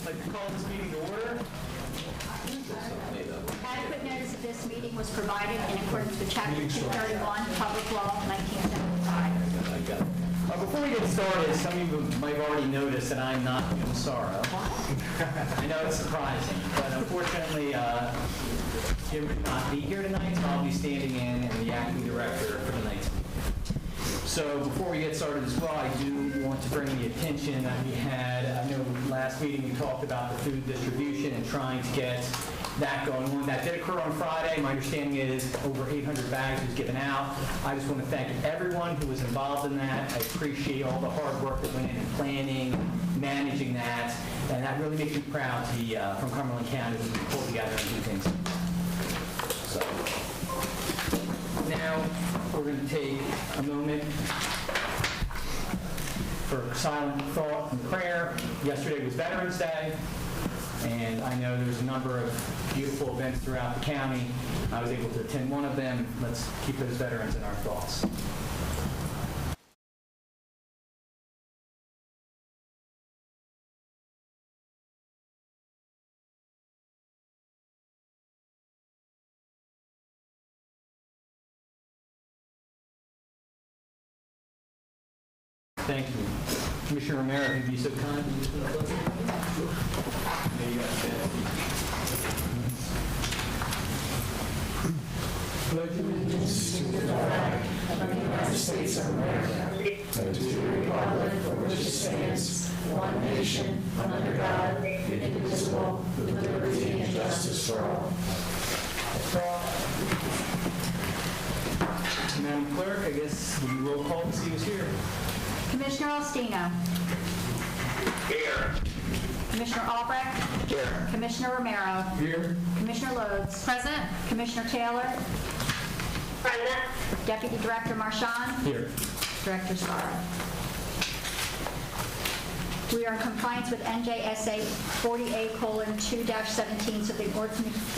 like to call this meeting to order. Adequate notice of this meeting was provided in accordance with Chapter 231, Public Law, 1975. Before we get started, some of you might have already noticed that I'm not in sorrow. I know it's surprising, but unfortunately, Jim could not be here tonight, so I'll be standing in and the acting director for tonight's meeting. So before we get started as well, I do want to bring the attention that we had. I know last meeting we talked about the food distribution and trying to get that going on. That did occur on Friday. My understanding is over 800 bags was given out. I just want to thank everyone who was involved in that. I appreciate all the hard work that went into planning, managing that, and that really makes me proud to be from Cumberland County as we pull together and do things. So now we're going to take a moment for silent thought and prayer. Yesterday was Veterans Day, and I know there's a number of beautiful events throughout the county. I was able to attend one of them. Let's keep those veterans in our thoughts. Thank you. Commissioner Romero, if you'd be so kind. Pledge allegiance to the flag of the United States of America, and to the republic for which it stands, one nation, under God, indivisible, with liberty and justice for all. Madam Clerk, I guess we roll call to see who's here. Commissioner Alstino. Here. Commissioner Albrecht. Here. Commissioner Romero. Here. Commissioner Lodes. Present. Commissioner Taylor. Present. Deputy Director Marchand. Here. Director Scarra. We are in compliance with NJSA 40A:2-17, so the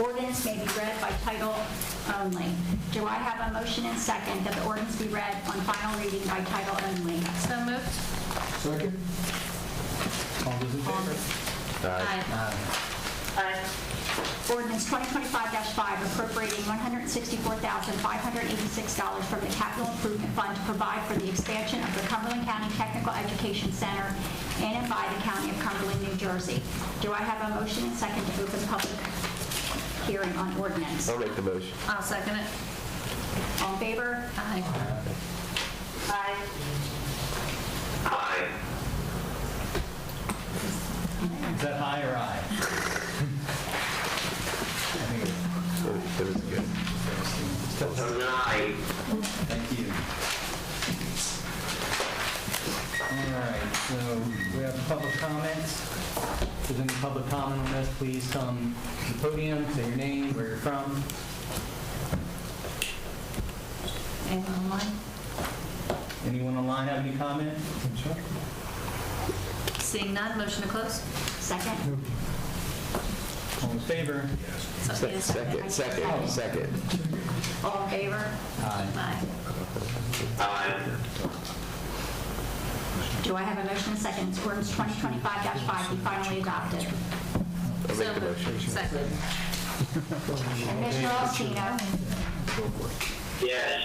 ordinance may be read by title only. Do I have a motion and second that the ordinance be read on final reading by title only? So moved. Second. All those in favor? Aye. Aye. Ordinance 2025-5 appropriating $164,586 from the Capital Improvement Fund to provide for the expansion of the Cumberland County Technical Education Center in and by the County of Cumberland, New Jersey. Do I have a motion and second to open public hearing on ordinance? I'll make the motion. I'll second it. All in favor? Aye. Aye. Aye. Is that high or aye? It was good. Aye. Thank you. All right, so we have public comments. If there's any public comment on this, please come to the podium, say your name, where you're from. Anyone online? Anyone online have any comment? Seeing none, motion to close? Second? All in favor? Second. All in favor? Aye. Aye. Aye. Do I have a motion and second? Ordinance 2025-5 be finally adopted. I'll make the motion. Second. Commissioner Alstino. Yes.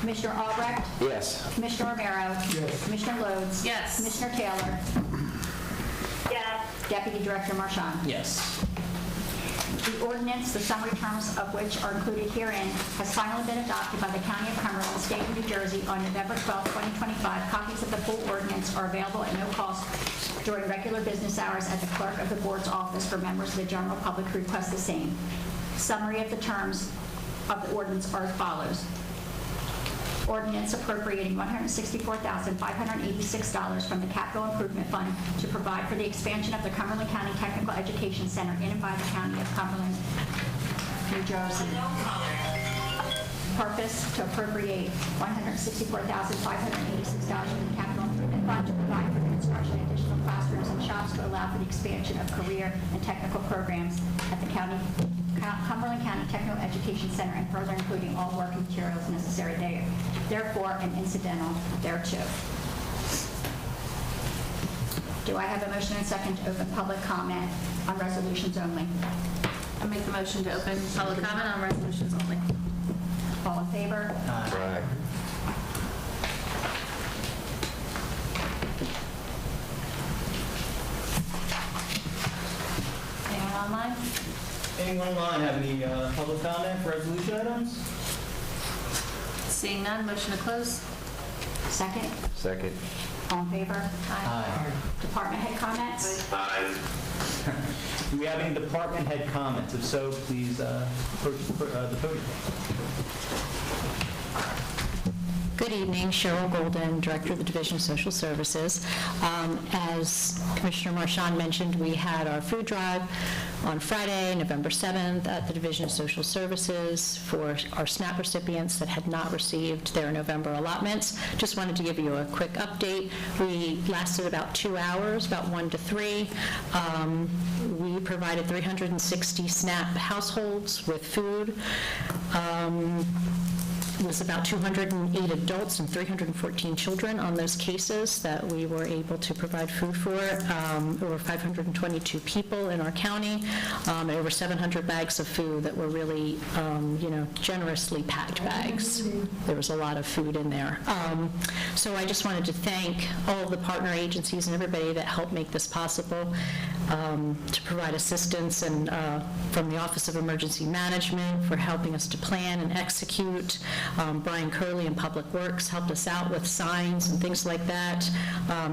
Commissioner Albrecht. Yes. Commissioner Romero. Yes. Commissioner Lodes. Yes. Commissioner Taylor. Yes. Deputy Director Marchand. Yes. The ordinance, the summary terms of which are included herein, has finally been adopted by the County of Cumberland, State of New Jersey on November 12, 2025. Copies of the full ordinance are available at no cost during regular business hours at the clerk of the board's office for members of the general public who request the same. Summary of the terms of the ordinance are as follows. Ordinance appropriating $164,586 from the Capital Improvement Fund to provide for the expansion of the Cumberland County Technical Education Center in and by the County of Cumberland, New Jersey. Purpose to appropriate $164,586 from the Capital Improvement Fund to provide for the construction of additional classrooms and shops to allow for the expansion of career and technical programs at the Cumberland County Technical Education Center and further including all work and materials necessary therefore and incidental thereto. Do I have a motion and second to open public comment on resolutions only? I make the motion to open public comment on resolutions only. All in favor? Aye. Anyone online? Anyone online have any public comment for resolution items? Seeing none, motion to close. Second? Second. All in favor? Aye. Department head comments? Aye. Do we have any department head comments? If so, please approach the podium. Good evening, Cheryl Golden, Director of the Division of Social Services. As Commissioner Marchand mentioned, we had our food drive on Friday, November 7th, at the Division of Social Services for our SNAP recipients that had not received their November allotments. Just wanted to give you a quick update. We lasted about 2 hours, about 1 to 3. We provided 360 SNAP households with food. It was about 208 adults and 314 children on those cases that we were able to provide food for. There were 522 people in our county, and over 700 bags of food that were really, generously packed bags. There was a lot of food in there. So I just wanted to thank all of the partner agencies and everybody that helped make this possible, to provide assistance, and from the Office of Emergency Management for helping us to plan and execute. Brian Curley in Public Works helped us out with signs and things like that.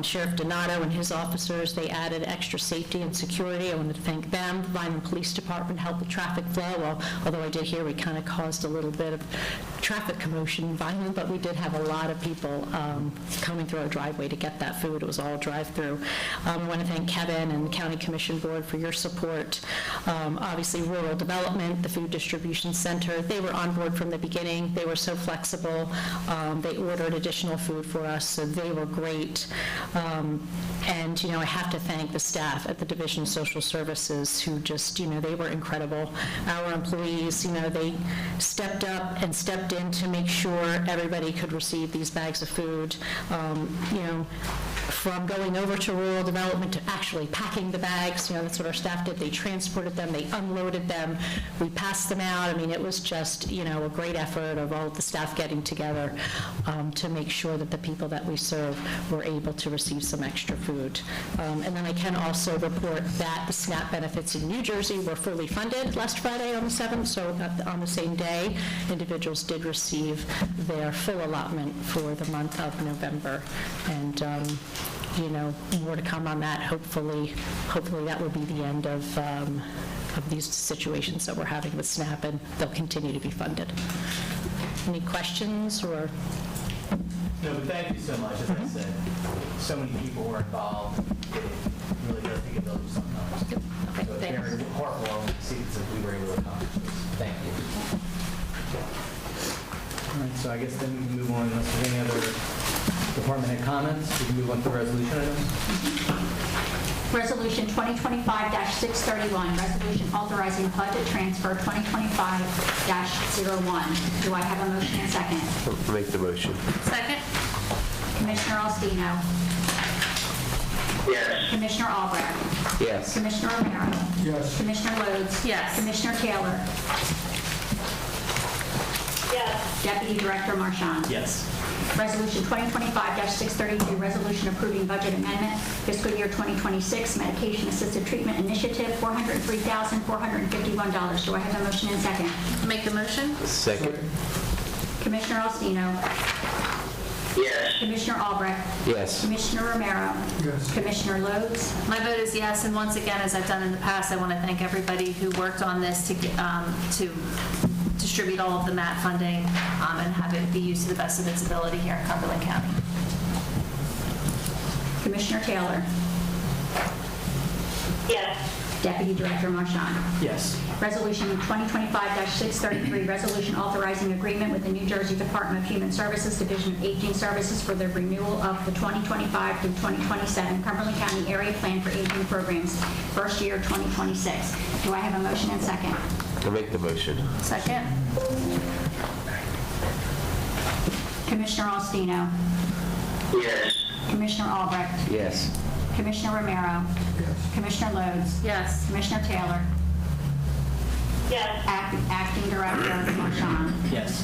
Sheriff Donato and his officers, they added extra safety and security. I want to thank them. Vineland Police Department helped with traffic flow, although I did hear we kind of caused a little bit of traffic commotion in Vineland, but we did have a lot of people coming through our driveway to get that food. It was all drive-through. I want to thank Kevin and the County Commission Board for your support. Obviously, Rural Development, the Food Distribution Center, they were on board from the beginning. They were so flexible. They ordered additional food for us, so they were great. And, I have to thank the staff at the Division of Social Services who just, they were incredible. Our employees, they stepped up and stepped in to make sure everybody could receive these bags of food. From going over to Rural Development to actually packing the bags, that's what our staff did. They transported them, they unloaded them, we passed them out. It was just, a great effort of all of the staff getting together to make sure that the people that we serve were able to receive some extra food. And then I can also report that the SNAP benefits in New Jersey were fully funded last Friday on the 7th, so on the same day, individuals did receive their full allotment for the month of November. And more to come on that. Hopefully that will be the end of these situations that we're having with SNAP, and they'll continue to be funded. Any questions or? No, but thank you so much. As I said, so many people were involved. It really does take a village sometimes. Okay, So it's thanks. very heartwarming to see that we were able to accomplish this. Thank you. All right, so I guess then we can move on unless there's any other department head comments. We can move on to resolution items. Resolution 2025-631, resolution authorizing budget transfer 2025-01. Do I have a motion and second? Make the motion. Second. Commissioner Alstino. Yes. Commissioner Albrecht. Yes. Commissioner Romero. Yes. Commissioner Lodes. Yes. Commissioner Taylor. Yes. Deputy Director Marchand. Yes. Resolution 2025-632, resolution approving budget amendment, fiscal year 2026, medication-assisted treatment initiative, $403,451. Do I have a motion and second? Make the motion. Second. Commissioner Alstino. Yes. Commissioner Albrecht. Yes. Commissioner Romero. Yes. Commissioner Lodes. My vote is yes, and once again, as I've done in the past, I want to thank everybody who worked on this to distribute all of the MAT funding and have it be used to the best of its ability here in Cumberland County. Commissioner Taylor. Yes. Deputy Director Marchand. Yes. Resolution 2025-633, resolution authorizing agreement with the New Jersey Department of Human Services, Division of Aging Services for the renewal of the 2025 through 2027 Cumberland County Area Plan for Aging Programs, first year 2026. Do I have a motion and second? I'll make the motion. Second. Commissioner Alstino. Yes. Commissioner Albrecht. Yes. Commissioner Romero? Yes. Commissioner Lodes? Yes. Commissioner Taylor? Yes. Acting Director Marchand? Yes.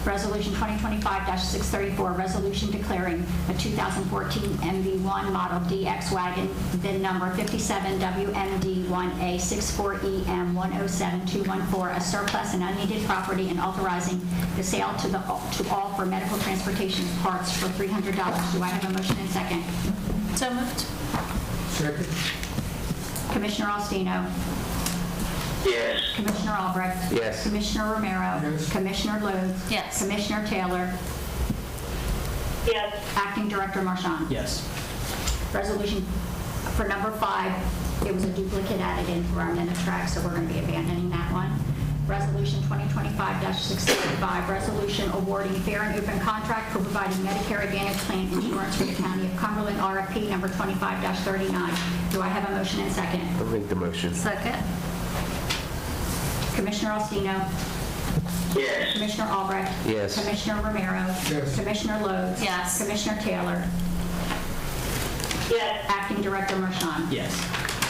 Resolution 2025-634, resolution declaring a 2014 MV1 Model DX wagon, VIN number 57WMD1A64EM107214, a surplus and unneeded property, and authorizing the sale to all for medical transportation parts for $300. Do I have a motion and second? So moved. Second. Commissioner Alstino. Yes. Commissioner Albrecht. Yes. Commissioner Romero. Yes. Commissioner Lodes. Yes. Commissioner Taylor. Yes. Acting Director Marchand. Yes. Resolution for number 5, it was a duplicate added in for our minute track, so we're going to be abandoning that one. Resolution 2025-635, resolution awarding fair and open contract for providing Medicare Advantage plan insurance for the County of Cumberland, RFP number 25-39. Do I have a motion and second? I'll make the motion. Second. Commissioner Alstino. Yes. Commissioner Albrecht. Yes. Commissioner Romero. Yes. Commissioner Lodes. Yes. Commissioner Taylor. Yes. Acting Director Marchand. Yes.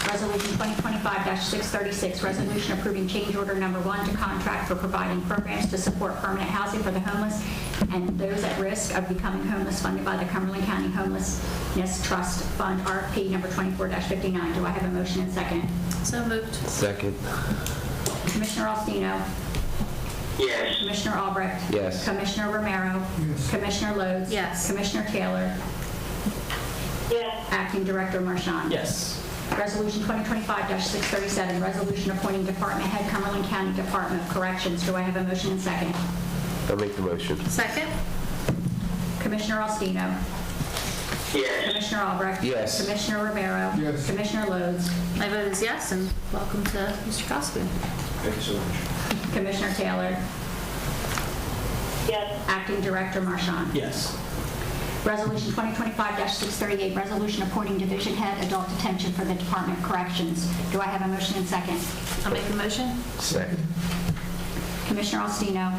Resolution 2025-636, resolution approving change order number 1 to contract for providing programs to support permanent housing for the homeless and those at risk of becoming homeless, funded by the Cumberland County Homelessness Trust Fund, RFP number 24-59. Do I have a motion and second? So moved. Second. Commissioner Alstino. Yes. Commissioner Albrecht. Yes. Commissioner Romero. Yes. Commissioner Lodes. Yes. Commissioner Taylor. Yes. Acting Director Marchand. Yes. Resolution 2025-637, resolution appointing Department Head, Cumberland County Department of Corrections. Do I have a motion and second? I'll make the motion. Second. Commissioner Alstino. Yes. Commissioner Albrecht. Yes. Commissioner Romero. Yes. Commissioner Lodes. My vote is yes, and welcome to Mr. Cosby. Thank you so much. Commissioner Taylor. Yes. Acting Director Marchand. Yes. Resolution 2025-638, resolution appointing Division Head Adult Detention for the Department of Corrections. Do I have a motion and second? I'll make the motion. Second. Commissioner Alstino.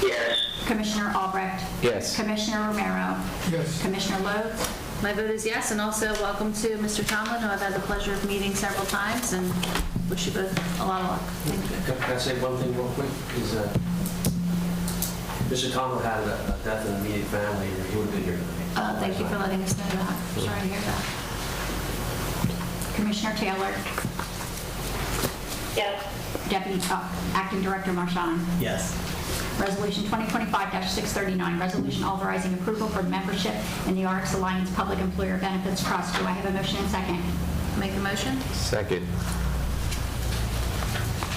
Yes. Commissioner Albrecht. Yes. Commissioner Romero. Yes. Commissioner Lodes. My vote is yes, and also welcome to Mr. Tomlin, who I've had the pleasure of meeting several times, and wish you both a lot of luck. Thank you. Can I say one thing real quick? Is Mr. Tomlin had a death in the immediate family, and he would have been here tonight. Thank you for letting us know that. I'm sorry to hear that. Commissioner Taylor. Yes. Deputy Acting Director Marchand. Yes. Resolution 2025-639, resolution authorizing approval for membership in the RX Alliance Public Employer Benefits Trust. Do I have a motion and second? Make the motion. Second.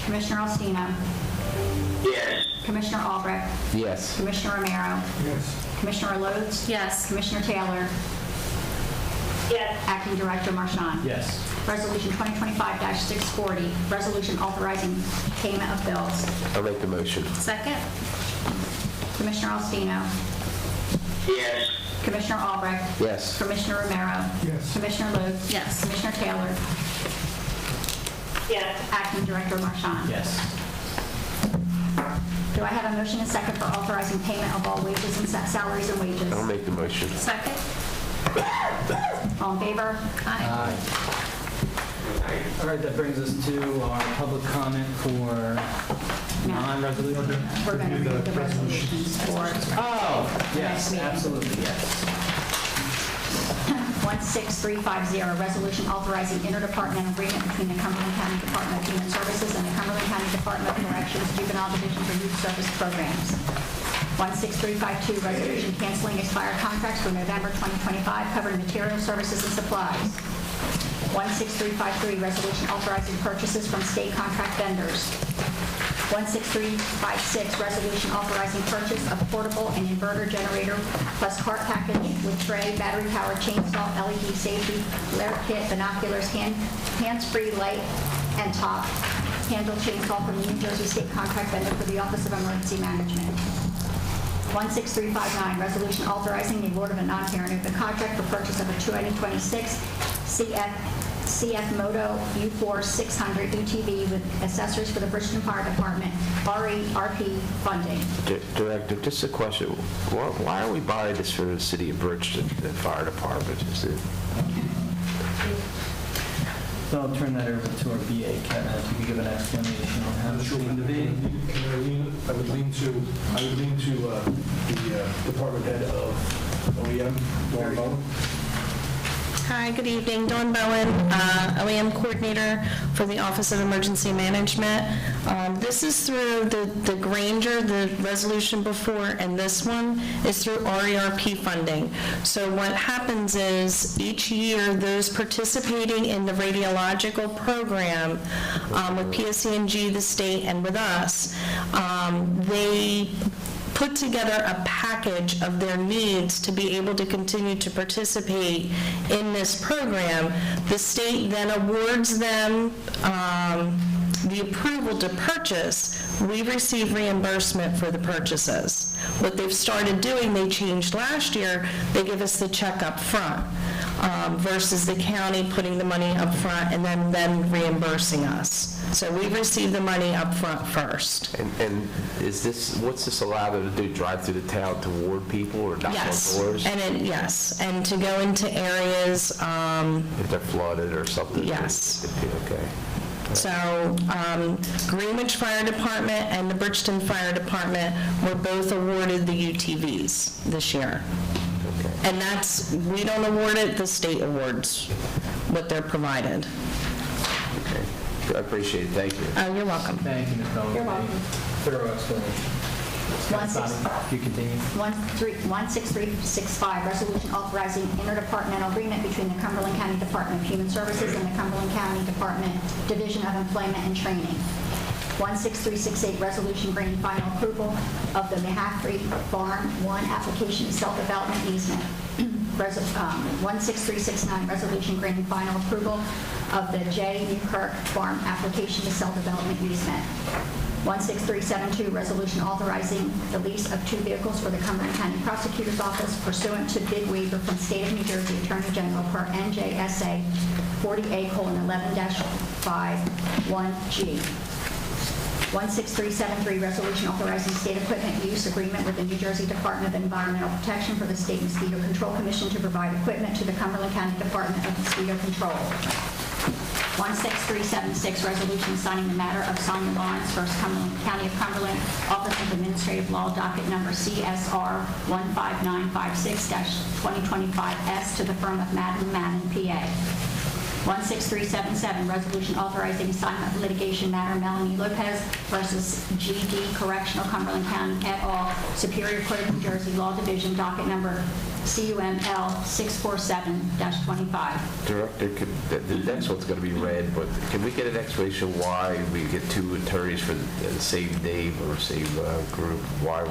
Commissioner Alstino. Yes. Commissioner Albrecht. Yes. Commissioner Romero. Yes. Commissioner Lodes. Yes. Commissioner Taylor. Yes. Acting Director Marchand. Yes. Resolution 2025-640, resolution authorizing payment of bills. I'll make the motion. Second. Commissioner Alstino. Yes. Commissioner Albrecht. Yes. Commissioner Romero. Yes. Commissioner Lodes. Yes. Commissioner Taylor. Yes. Acting Director Marchand. Yes. Do I have a motion and second for authorizing payment of all wages and salaries and wages? I'll make the motion. Second. All in favor? Aye. All right, that brings us to our public comment for non-resolution. We're going to read the resolutions for Oh, yes, Next meeting. absolutely, yes. 16350, resolution authorizing interdepartmental agreement between the Cumberland County Department of Human Services and the Cumberland County Department of Corrections Juvenile Division for Youth Service Programs. 16352, resolution canceling expired contracts for November 2025 covering material services and supplies. 16353, resolution authorizing purchases from state contract vendors. 16356, resolution authorizing purchase of portable and inverter generator plus cart package with tray, battery-powered chainsaw, LED safety, flare kit, binoculars, hands-free light and top handle chainsaw from the New Jersey State contract vendor for the Office of Emergency Management. 16359, resolution authorizing the award of a non-parent open contract for purchase of a 2026 CF CF Moto U4 600 UTV with accessories for the Bridgeton Fire Department, RERP funding. Director, just a question. Why are we buying this for the city of Bridgeton, the fire department? Is it? So I'll turn that over to our BA, Kevin, if you could give an explanation on how it's going to be. I would lean to the department head of OEM, Dawn Bowen. Hi, good evening. Dawn Bowen, OEM Coordinator for the Office of Emergency Management. This is through the Granger, the resolution before, and this one is through RERP funding. So what happens is, each year, those participating in the radiological program with PSC&G, the state, and with us, they put together a package of their needs to be able to continue to participate in this program. The state then awards them the approval to purchase. We receive reimbursement for the purchases. What they've started doing, they changed last year, they give us the check up front versus the county putting the money up front and then them reimbursing us. So we receive the money up front first. And is this, what's this allow them to do, drive through the town to ward people or knock on doors? Yes, and to go into areas, If they're flooded or something? Yes. Okay. so Greenwich Fire Department and the Bridgeton Fire Department were both awarded the UTVs this year. Okay. And we don't award it, the state awards what they're provided. Okay. I appreciate it. Thank you. Oh, you're welcome. Thank you, Ms. Bowen. You're welcome. Thorough explanation. If you continue. 16365, resolution authorizing interdepartmental agreement between the Cumberland County Department of Human Services and the Cumberland County Department Division of Employment and Training. 16368, resolution granting final approval of the Mahaffrey Farm 1 application to self-development easement. 16369, resolution granting final approval of the J. Newkirk Farm application to self-development easement. 16372, resolution authorizing the lease of 2 vehicles for the Cumberland County Prosecutor's Office pursuant to bid waiver from State of New Jersey Attorney General per NJSA 40A:11-51G. 16373, resolution authorizing state equipment use agreement with the New Jersey Department of Environmental Protection for the State Mosquito Control Commission to provide equipment to the Cumberland County Department of Mosquito Control. 16376, resolution signing the matter of Sonia Lawrence v. Cumberland County of Cumberland, Office of Administrative Law, docket number CSR 15956-2025S to the firm of Madden, PA. 16377, resolution authorizing assignment of litigation matter Melanie Lopez versus GD Correctional, Cumberland County et al., Superior Court of New Jersey, Law Division, docket number CUML 647-25. Director, the next one's going to be read, but can we get an explanation why we get 2 attorneys for the same name or same group? Why?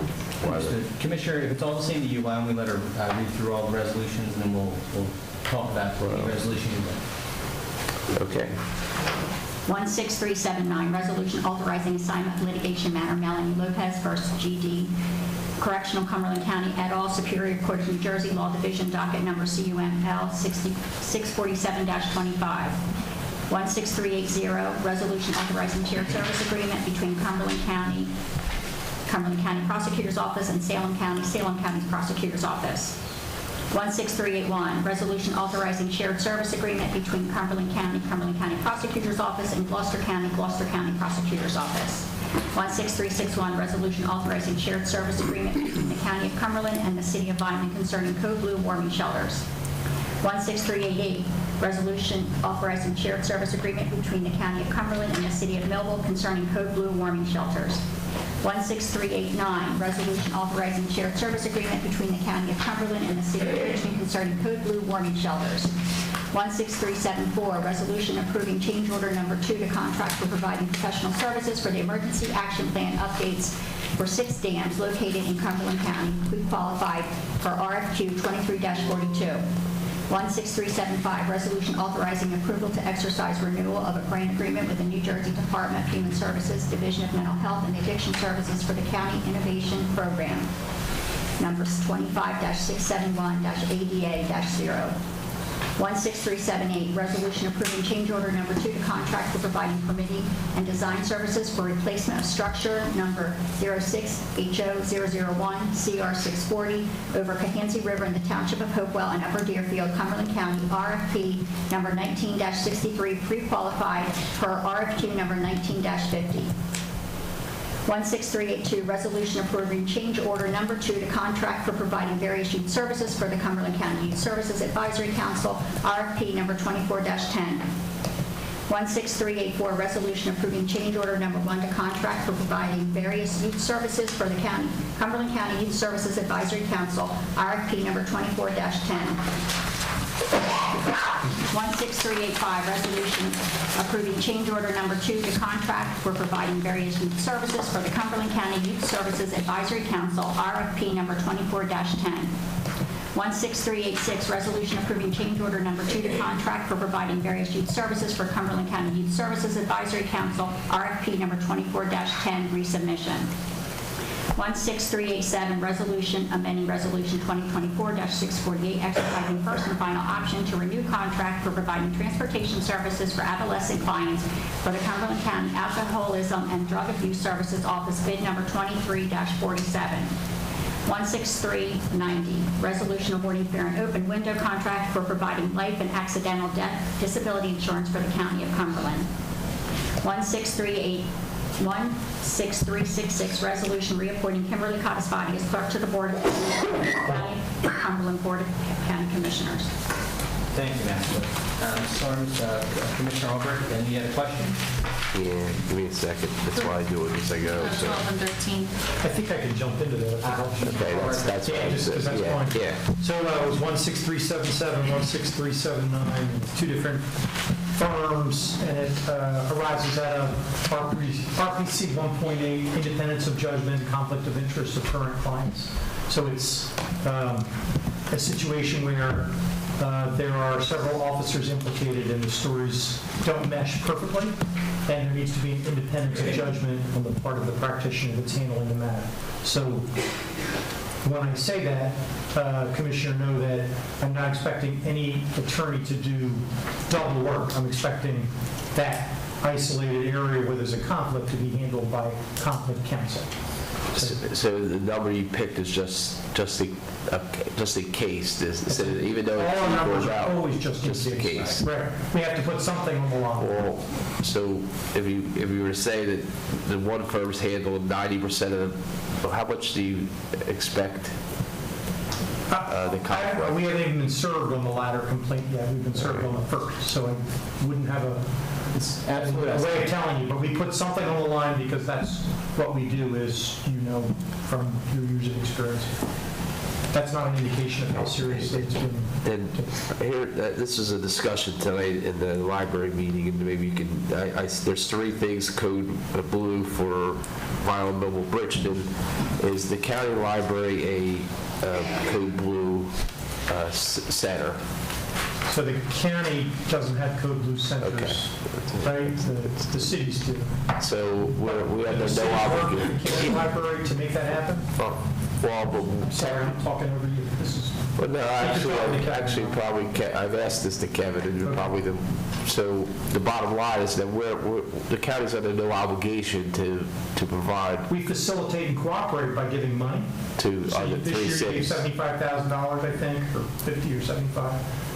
Commissioner, if it's all the same to you, why don't we let her read through all the resolutions, and then we'll talk about the resolution you read. Okay. 16379, resolution authorizing assignment of litigation matter Melanie Lopez versus GD Correctional, Cumberland County et al., Superior Court of New Jersey, Law Division, docket number CUML 647-25. 16380, resolution authorizing shared service agreement between Cumberland County Prosecutor's Office and Salem County's Prosecutor's Office. 16381, resolution authorizing shared service agreement between Cumberland County Prosecutor's Office and Gloucester County Prosecutor's Office. 16361, resolution authorizing shared service agreement between the County of Cumberland and the City of Vineland concerning Code Blue warming shelters. 16388, resolution authorizing shared service agreement between the County of Cumberland and the City of Millville concerning Code Blue warming shelters. 16389, resolution authorizing shared service agreement between the County of Cumberland and the City of Bridgeton concerning Code Blue warming shelters. 16374, resolution approving change order number 2 to contract for providing professional services for the emergency action plan updates for 6 dams located in Cumberland County, who qualified for RFQ 23-42. 16375, resolution authorizing approval to exercise renewal of a grant agreement with the New Jersey Department of Human Services, Division of Mental Health and Addiction Services for the County Innovation Program, numbers 25-671-ADA-0. 16378, resolution approving change order number 2 to contract for providing permitting and design services for replacement of structure number 06HO001 CR640 over Cahansey River in the Township of Hopewell and Upper Deerfield, Cumberland County, RFP number 19-63, pre-qualified per RFQ number 19-50. 16382, resolution approving change order number 2 to contract for providing various youth services for the Cumberland County Youth Services Advisory Council, RFP number 24-10. 16384, resolution approving change order number 1 to contract for providing various youth services for the Cumberland County Youth Services Advisory Council, RFP number 24-10. 16385, resolution approving change order number 2 to contract for providing various youth services for the Cumberland County Youth Services Advisory Council, RFP number 24-10. 16386, resolution approving change order number 2 to contract for providing various youth services for Cumberland County Youth Services Advisory Council, RFP number 24-10, resubmission. 16387, resolution amending resolution 2024-648, exercising first and final option to renew contract for providing transportation services for adolescent clients for the Cumberland County Alcoholism and Drug Abuse Services Office, bid number 23-47. 16390, resolution awarding fair and open window contract for providing life and accidental death disability insurance for the County of Cumberland. 16366, resolution reappointing Kimberly Cottisbody as clerk to the Board of Cumberland Board of County Commissioners. Thank you, Madam Clerk. Commissioner Albrecht, any other questions? Yeah, give me a second. That's why I do it as I go. 12 and 13. I think I could jump into that if that helps you. Okay, that's Yeah, just because that's yeah, fine. yeah. So it was 16377, 16379, 2 different firms, and it arises out of RPC 1.8, independence of judgment, conflict of interest of current clients. So it's a situation where there are several officers implicated and the stories don't mesh perfectly, and there needs to be an independence of judgment on the part of the practitioner that's handling the matter. So when I say that, Commissioner, know that I'm not expecting any attorney to do double work. I'm expecting that isolated area where there's a conflict to be handled by conflict counsel. So the number you picked is just a case, even though All our it numbers goes are out, always just a case. Right. We have to put something on the line. Well, so if you were to say that the one firm's handled 90% of them, how much do you expect the conflict? We haven't even been served on the latter complaint yet. We've been served on the first, so I wouldn't have a way of telling you, but we put something on the line because that's what we do, as you know from your years of experience. That's not an indication of how seriously it's been. And here, this is a discussion tonight in the library meeting, and maybe you can, there's 3 things code blue for Violent Mobile Bridgeton. Is the county library a code blue center? So the county doesn't have code blue centers, right? The cities do. So we have The no cities work with obligation. the county library to make that happen? Well, but Sorry, I'm talking over you. This is. well, no, Kevin. actually, probably, I've asked this to Kevin, and you're probably so the bottom line is that the county's under no obligation to provide We facilitate and cooperate by giving money. to So the 3 this year, we gave cities. $75,000, I think, or 50 or 75,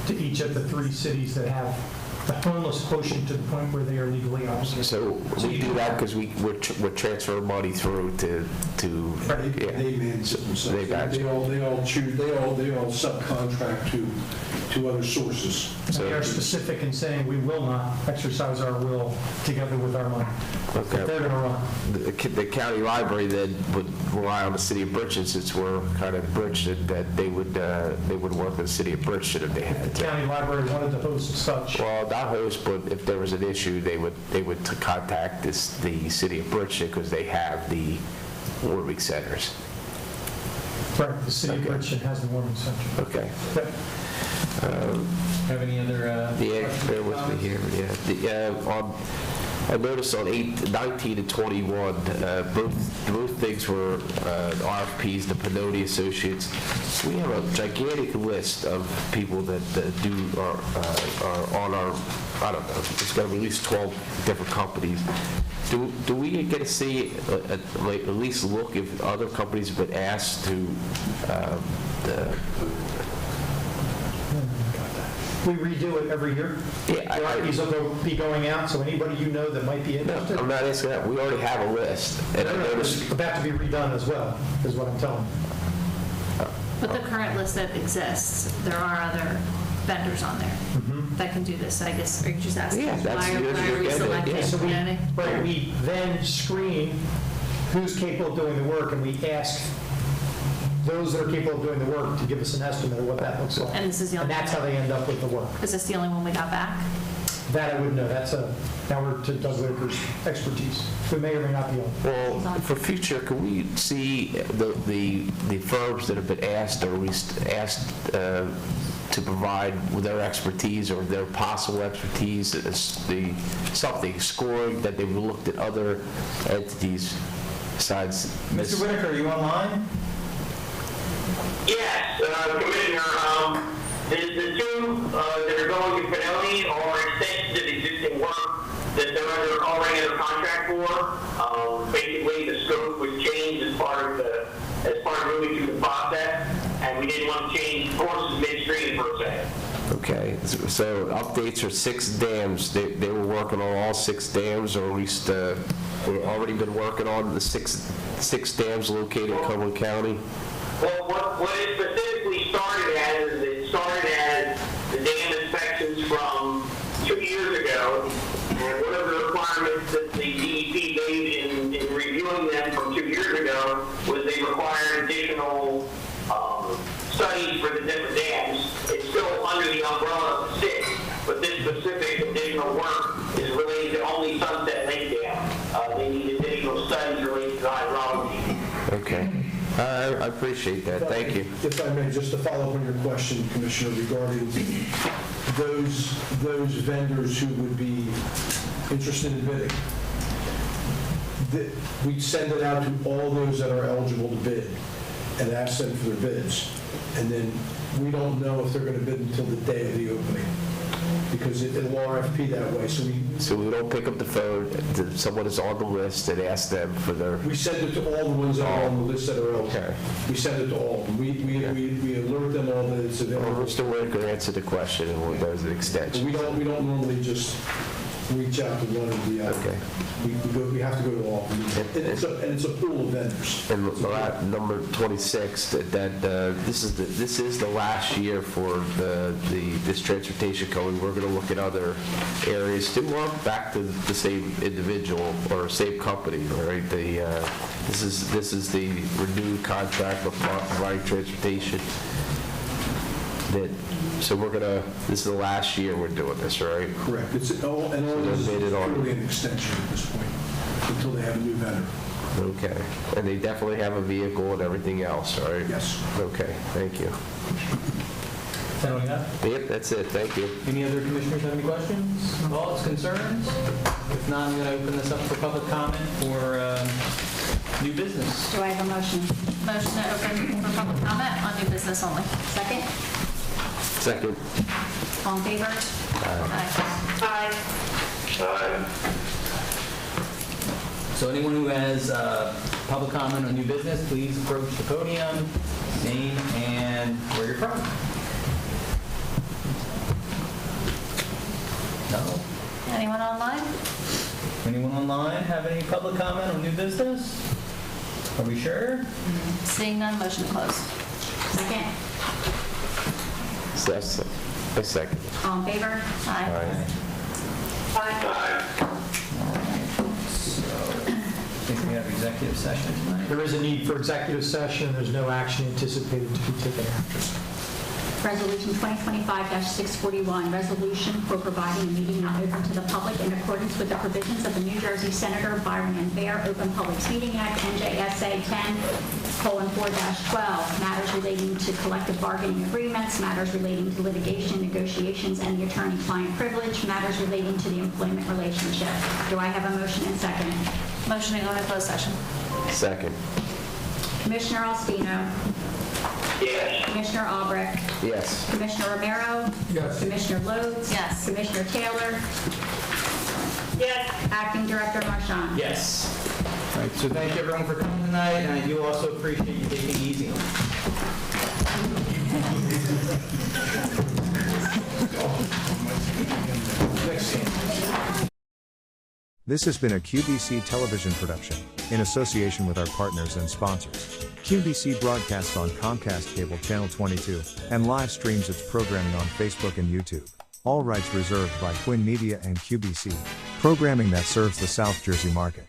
to each of the 3 cities that have the homeless quotient to the point where they are legally obligated. So we do that because we're transferring money through to yeah. They manage it themselves. They manage it. They all choose, they all subcontract to other sources. So- We are specific in saying we will not exercise our will together with our money. Okay. But they're going to run. The county library then would rely on the city of Bridgeton, since we're kind of Bridgeton, that they would work with the city of Bridgeton if they had The to. county library wanted to host such. Well, not host, but if there was an issue, they would contact the city of Bridgeton because they have the warming centers. Right, the city of Okay. Bridgeton has the warming center. Okay. But Have any other? Yeah, questions bear or with me comments? here, yeah. I noticed on 19 and 21, both things were RFPs, the Pinoti Associates. We have a gigantic list of people that are on our, I don't know, it's got to be at least 12 different companies. Do we get to see, like, at least look if other companies have been asked to We redo it every year. Yeah, The RFPs will be going out, so anybody you know that might be interested. I'm not asking that. We already have a list. And I noticed, It's about to be redone as well, is what I'm telling you. But the current list that exists, there are other vendors on there that can do this, I guess. Are you just asking Yeah, that's why are you're we getting it. selecting? Yeah, So we, Pinoti? right, we then screen who's capable of doing the work, and we ask those that are capable of doing the work to give us an estimate of what that looks like. And this is the And only that's how they end up with the work. Is this the only one we got back? That I wouldn't know. Now we're to Doug Whitaker's expertise. We may or may not be on. well, for future, can we see the firms that have been asked or asked to provide with their expertise or their possible expertise, something scoring that they've looked at other entities besides this? Mr. Whitaker, are you online? Yes, Commissioner, the two that are going to Pinoti are extensions of existing work that they're already under contract for. Basically, the scope was changed as part of moving through the process, and we didn't want to change courses midstream per se. Okay, so updates are 6 dams. They were working on all 6 dams, or at least we've already been working on the six dams located in Cumberland County. Well, what it specifically started as is it started as the dam inspections from 2 years ago, and one of the requirements that the DEP made in reviewing them from 2 years ago was they required additional studies for the different dams. It's still under the umbrella of 6, but this specific additional work is related to only Sunset Lake Dam. They need additional studies related to the hydrology. Okay. I appreciate that. Thank you. If I may, just to follow up on your question, Commissioner, regarding those vendors who would be interested in bidding. We send it out to all those that are eligible to bid and ask them for their bids. And then we don't know if they're going to bid until the day of the opening, because it'll RFP that way. So we don't pick up the phone to someone is on the list and ask them for their... We send it to all the ones that are on the list that are eligible. Okay. We send it to all of them. We alert them all that it's Well, available. Mr. Whitaker answered the question, and there's an extension. We don't normally just reach out to one or the other. Okay. We have to go to all of them. And it's a pool of vendors. And number 26, this is the last year for this transportation code. We're going to look at other areas, still back to the same individual or same company, right? This is the renewed contract of providing transportation. So this is the last year we're doing this, right? Correct. All this is purely an extension at this point, until they have a new vendor. Okay. And they definitely have a vehicle and everything else, right? Yes. Okay, thank you. Is that all you got? Yep, that's it, thank you. Any other commissioners have any questions, thoughts, concerns? If not, I'm going to open this up for public comment for new business. Do I have a motion? Motion to open for public comment on new business only. Second? Second. All in favor? Aye. So anyone who has public comment on new business, please approach the podium, name and where you're from. No? Anyone online? Anyone online have any public comment on new business? Are we sure? Seeing none, motion to close. Second? That's a second. All in favor? All Aye. right. So, I think we have executive session tonight. There is a need for executive session. There's no action anticipated to be taken after. Resolution 2025-641, resolution for providing a meeting not open to the public in accordance with the provisions of the New Jersey Senator Byron and Bear Open Publics Meeting Act, NJSA 10:4-12, matters relating to collective bargaining agreements, matters relating to litigation, negotiations, and the attorney-client privilege, matters relating to the employment relationship. Do I have a motion and second? Motion to go into closed session. Second. Commissioner Alstino. Yes. Commissioner Albrecht. Yes. Commissioner Romero. Yes. Commissioner Lodes. Yes. Commissioner Taylor. Yes. Acting Director Marchand. Yes. All right, so thank you everyone for coming tonight, and I do also appreciate you taking it easy on us. This has been a QBC television production, in association with our partners and sponsors. QBC broadcasts on Comcast Cable Channel 22, and live streams its programming on Facebook and YouTube. All rights reserved by Quinn Media and QBC. Programming that serves the South Jersey market.